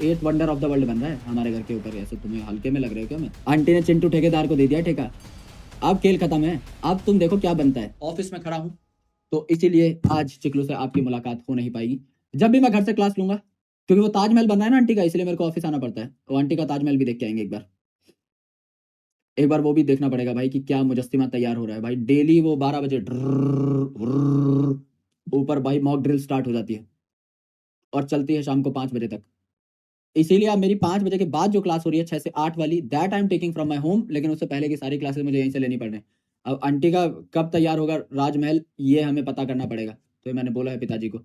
Eight wonder of the world बन रहा है हमारे घर के ऊपर। ऐसे तुम्हें हल्के में लग रहे हो क्या? मैं आंटी ने चिंटू ठेकेदार को दे दिया ठेका। अब खेल खत्म है, अब तुम देखो क्या बनता है। ऑफिस में खड़ा हूँ तो इसीलिए आज चिकलू से आपकी मुलाकात हो नहीं पाएगी। जब भी मैं घर से क्लास लूंगा, क्योंकि वो ताजमहल बन रहा है ना आंटी का, इसलिए मेरे को ऑफिस आना पड़ता है। वो आंटी का ताजमहल भी देख के आएंगे एक बार वो भी देखना पड़ेगा भाई कि क्या मुजस्सिमा तैयार हो रहा है भाई। डेली वो 12 बजे ऊपर भाई मॉक ड्रिल स्टार्ट हो जाती है और चलती है शाम को 5 बजे तक। इसीलिए अब मेरी 5 बजे के बाद जो क्लास हो रही है 6 से 8 वाली, that I am taking from my home, लेकिन उससे पहले की सारी क्लासेस मुझे यहीं से लेनी पड़ रही है। अब आंटी का कब तैयार होगा राजमहल, ये हमें पता करना पड़ेगा। तो मैंने बोला है पिताजी को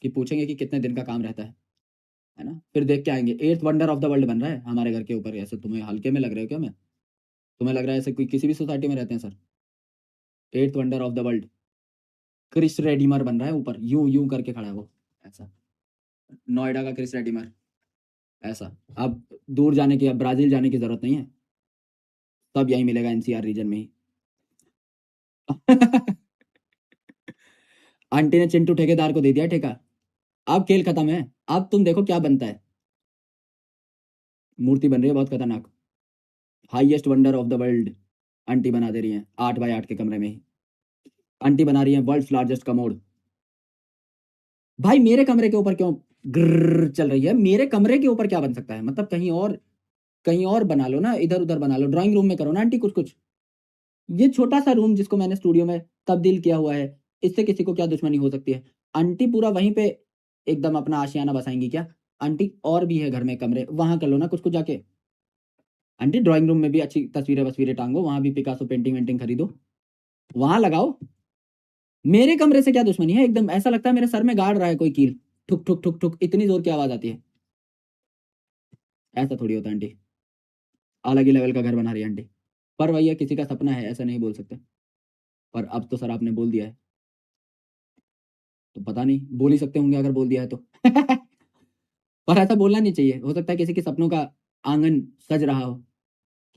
कि पूछेंगे कि कितने दिन का काम रहता है ना, फिर देख के आएंगे। Eighth wonder of the world बन रहा है हमारे घर के ऊपर। ऐसे तुम्हें हल्के में लग रहे हो क्या? मैं तुम्हें लग रहा है ऐसे कोई किसी भी सोसाइटी में रहते हैं sir? Eighth wonder of the world Christ Redeemer बन रहा है ऊपर, यूं यूं करके खड़ा है वो। ऐसा नोएडा का क्रिस रेडिमर। ऐसा अब दूर जाने की, अब ब्राजील जाने की जरूरत नहीं है, सब यही मिलेगा एनसीआर रीजन में ही। आंटी ने चिंटू ठेकेदार को दे दिया ठेका। अब खेल खत्म है, अब तुम देखो क्या बनता है। मूर्ति बन रही है बहुत खतरनाक, highest wonder of the world. Aunty बना दे रही है 8 बाय 8 के कमरे में ही। आंटी बना रही है वर्ल्ड लार्जेस्ट कमोड। भाई मेरे कमरे के ऊपर क्यों ग्रर चल रही है? मेरे कमरे के ऊपर क्या बन सकता है? मतलब कहीं और बना लो ना, इधर उधर बना लो, ड्राइंग रूम में करो ना आंटी कुछ कुछ। ये छोटा सा रूम जिसको मैंने स्टूडियो में तब्दील किया हुआ है, इससे किसी को क्या दुश्मनी हो सकती है? आंटी पूरा वहीं पे एकदम अपना आशियाना बसाएंगी क्या? आंटी और भी है घर में कमरे, वहां कर लो ना कुछ कुछ जाके। आंटी ड्राइंग रूम में भी अच्छी तस्वीरें वस्वीरें टांगो, वहां भी पिकासो पेंटिंग वेंटिंग खरीदो, वहां लगाओ। मेरे कमरे से क्या दुश्मनी है? एकदम ऐसा लगता है मेरे सर में गाड़ रहा है कोई कील। ठुक ठुक ठुक ठुक इतनी जोर की आवाज आती है। ऐसा थोड़ी होता है आंटी, अलग ही लेवल का घर बना रही है आंटी। पर वही है, किसी का सपना है, ऐसा नहीं बोल सकते। पर अब तो सर आपने बोल दिया है, तो पता नहीं, बोल ही सकते होंगे अगर बोल दिया है तो। पर ऐसा बोलना नहीं चाहिए, हो सकता है किसी के सपनों का आंगन सज रहा हो,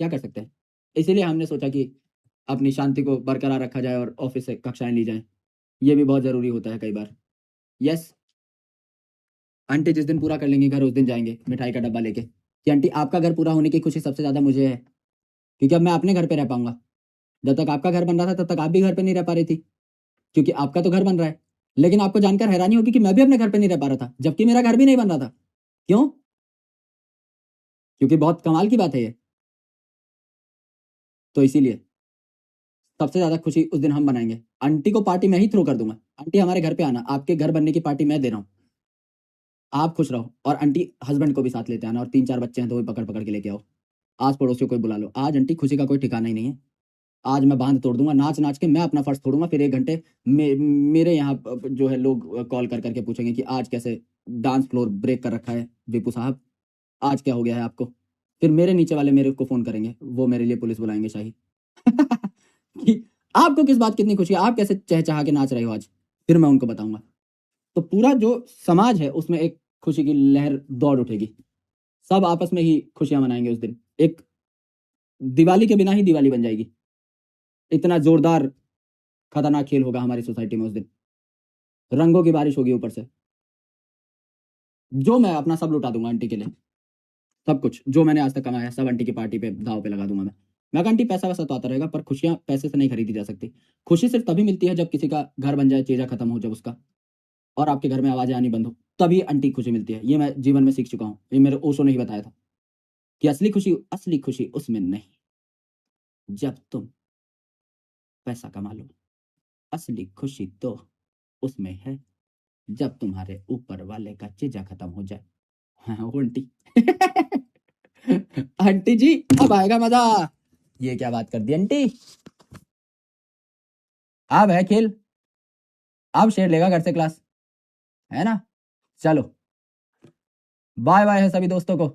क्या कर सकते हैं। इसीलिए हमने सोचा कि अपनी शांति को बरकरार रखा जाए और ऑफिस से कक्षाएं ली जाएं। ये भी बहुत जरूरी होता है कई बार। यस आंटी, जिस दिन पूरा कर लेंगे घर, उस दिन जाएंगे मिठाई का डब्बा लेके कि आंटी आपका घर पूरा होने की खुशी सबसे ज्यादा मुझे है, क्योंकि अब मैं अपने घर पे रह पाऊंगा। जब तक आपका घर बन रहा था तब तक आप भी घर पे नहीं रह पा रही थी, क्योंकि आपका तो घर बन रहा है। लेकिन आपको जानकर हैरानी होगी कि मैं भी अपने घर पे नहीं रह पा रहा था, जबकि मेरा घर भी नहीं बन रहा था। क्यों? क्योंकि बहुत कमाल की बात है ये। तो इसीलिए सबसे ज्यादा खुशी उस दिन हम मनाएंगे। आंटी को पार्टी मैं ही थ्रो कर दूंगा। आंटी हमारे घर पे आना, आपके घर बनने की पार्टी मैं दे रहा हूँ, आप खुश रहो। और आंटी हस्बैंड को भी साथ लेते आना, और 3 4 बच्चे हैं तो भी पकड़ पकड़ के लेके आओ। आस पड़ोसियों को भी बुला लो। आज आंटी खुशी का कोई ठिकाना ही नहीं है। आज मैं बांध तोड़ दूंगा, नाच नाच के मैं अपना फर्ज तोड़ूंगा। फिर 1 घंटे मेरे यहाँ जो है लोग कॉल कर करके पूछेंगे कि आज कैसे डांस फ्लोर ब्रेक कर रखा है विपू साहब, आज क्या हो गया है आपको? फिर मेरे नीचे वाले मेरे को फोन करेंगे, वो मेरे लिए पुलिस बुलाएंगे शाही। कि आपको किस बात की इतनी खुशी है, आप कैसे चहचहा के नाच रहे हो आज? फिर मैं उनको बताऊंगा। तो पूरा जो समाज है उसमें एक खुशी की लहर दौड़ उठेगी। सब आपस में ही खुशियां मनाएंगे उस दिन। एक दिवाली के बिना ही दिवाली बन जाएगी। इतना जोरदार खतरनाक खेल होगा हमारी सोसाइटी में उस दिन। रंगों की बारिश होगी ऊपर से। जो मैं अपना सब लुटा दूंगा आंटी के लिए। सब कुछ जो मैंने आज तक कमाया है सब आंटी की पार्टी पे दाव पे लगा दूंगा मैं कहा आंटी पैसा वैसा तो आता रहेगा, पर खुशियां पैसे से नहीं खरीदी जा सकती। खुशी सिर्फ तभी मिलती है जब किसी का घर बन जाए, चीजा खत्म हो जब उसका, और आपके घर में आवाजें आनी बंद हो, तभी आंटी खुशी मिलती है। ये मैं जीवन में सीख चुका हूँ, ये मेरे ओशो ने ही बताया था कि असली खुशी उसमें नहीं जब तुम पैसा कमा लो। असली खुशी तो उसमें है जब तुम्हारे ऊपर वाले का चीजा खत्म हो जाए। हाँ वो आंटी। आंटी जी अब आएगा मजा। ये क्या बात कर दी आंटी? अब है खेल, अब शेर लेगा घर से क्लास, है ना? चलो बाय बाय है सभी दोस्तों को।